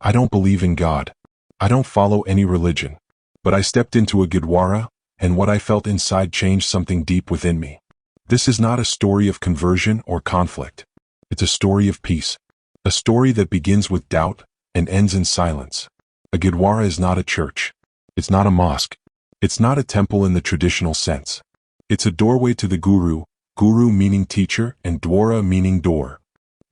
I don't believe in God. I don't follow any religion. But I stepped into a Gurdwara, and what I felt inside changed something deep within me. This is not a story of conversion or conflict. It's a story of peace. A story that begins with doubt and ends in silence. A Gurdwara is not a church. It's not a mosque. It's not a temple in the traditional sense. It's a doorway to the Guru, Guru meaning teacher and Dwara meaning door.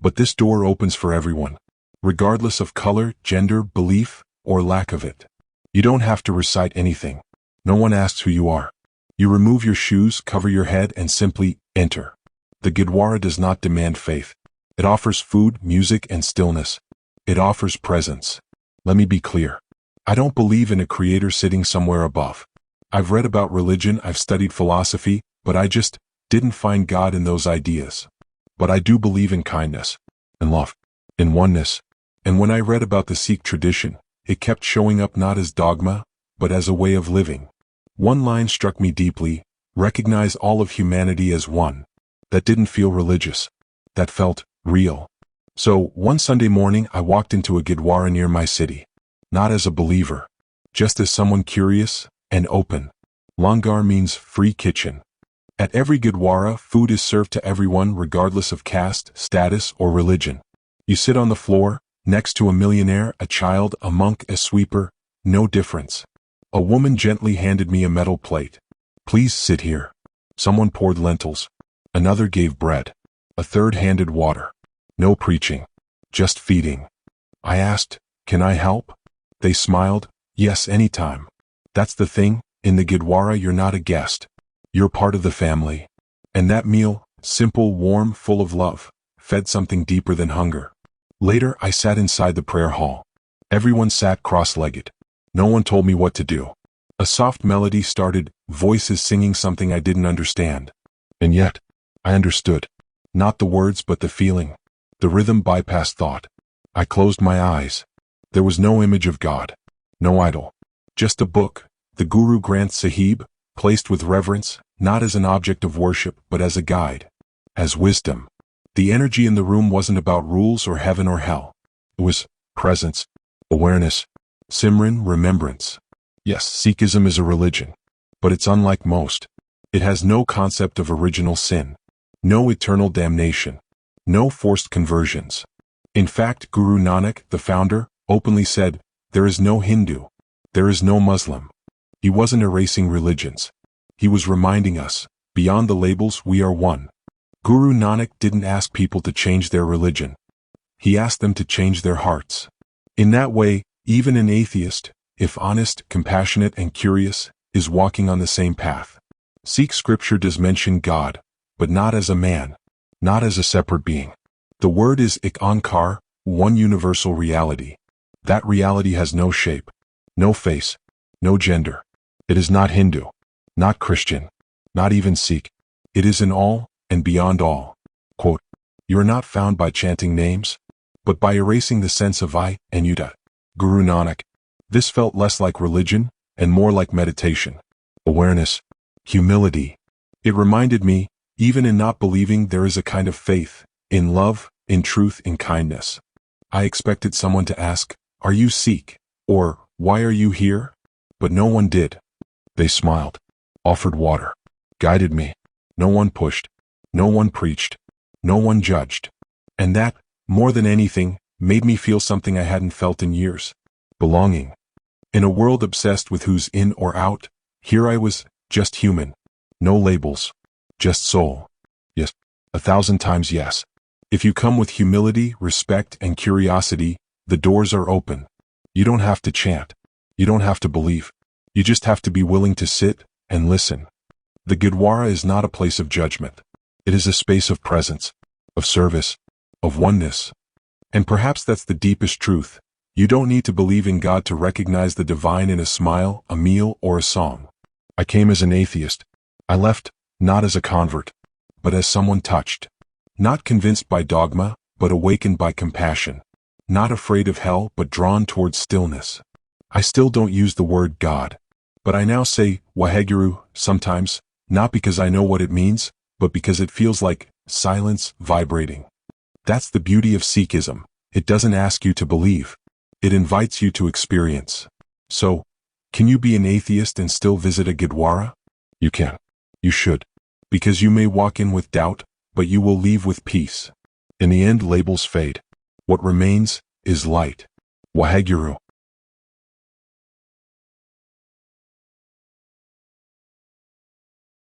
But this door opens for everyone, regardless of color, gender, belief, or lack of it. You don't have to recite anything. No one asks who you are. You remove your shoes, cover your head, and simply enter. The Gurdwara does not demand faith. It offers food, music, and stillness. It offers presence. Let me be clear. I don't believe in a creator sitting somewhere above. I've read about religion, I've studied philosophy, but I just didn't find God in those ideas. But I do believe in kindness, in love, in oneness. And when I read about the Sikh tradition, it kept showing up not as dogma, but as a way of living. One line struck me deeply: recognize all of humanity as one. That didn't feel religious. That felt real. So, one Sunday morning I walked into a Gurdwara near my city. Not as a believer, just as someone curious and open. Langar means free kitchen. At every Gurdwara, food is served to everyone regardless of caste, status, or religion. You sit on the floor, next to a millionaire, a child, a monk, a sweeper, no difference. A woman gently handed me a metal plate. Please sit here. Someone poured lentils. Another gave bread. A third handed water. No preaching. Just feeding. I asked, can I help? They smiled, yes, anytime. That's the thing, in the Gurdwara you're not a guest. You're part of the family. And that meal, simple, warm, full of love, fed something deeper than hunger. Later, I sat inside the prayer hall. Everyone sat cross-legged. No one told me what to do. A soft melody started, voices singing something I didn't understand. And yet, I understood. Not the words but the feeling. The rhythm bypassed thought. I closed my eyes. There was no image of God. No idol. Just a book, the Guru Granth Sahib, placed with reverence, not as an object of worship but as a guide. As wisdom. The energy in the room wasn't about rules or heaven or hell. It was presence, awareness, Simran, remembrance. Yes, Sikhism is a religion. But it's unlike most. It has no concept of original sin. No eternal damnation. No forced conversions. In fact, Guru Nanak, the founder, openly said, there is no Hindu. There is no Muslim. He wasn't erasing religions. He was reminding us, beyond the labels, we are one. Guru Nanak didn't ask people to change their religion. He asked them to change their hearts. In that way, even an atheist, if honest, compassionate, and curious, is walking on the same path. Sikh scripture does mention God, but not as a man, not as a separate being. The word is Ik Onkar, one universal reality. That reality has no shape, no face, no gender. It is not Hindu, not Christian, not even Sikh. It is in all, and beyond all. Quote, you are not found by chanting names, but by erasing the sense of I and you. Guru Nanak. This felt less like religion, and more like meditation. Awareness. Humility. It reminded me, even in not believing, there is a kind of faith, in love, in truth, in kindness. I expected someone to ask, are you Sikh? Or, why are you here? But no one did. They smiled, offered water, guided me. No one pushed, no one preached, no one judged. And that, more than anything, made me feel something I hadn't felt in years. Belonging. In a world obsessed with who's in or out, here I was, just human. No labels. Just soul. Yes. 1,000 times yes. If you come with humility, respect, and curiosity, the doors are open. You don't have to chant. You don't have to believe. You just have to be willing to sit and listen. The Gurdwara is not a place of judgment. It is a space of presence, of service, of oneness. And perhaps that's the deepest truth. You don't need to believe in God to recognize the divine in a smile, a meal, or a song. I came as an atheist. I left, not as a convert, but as someone touched. Not convinced by dogma, but awakened by compassion. Not afraid of hell, but drawn towards stillness. I still don't use the word God. But I now say, Waheguru, sometimes, not because I know what it means, but because it feels like silence vibrating. That's the beauty of Sikhism. It doesn't ask you to believe. It invites you to experience. So, can you be an atheist and still visit a Gurdwara? You can. You should. Because you may walk in with doubt, but you will leave with peace. In the end, labels fade. What remains is light. Waheguru.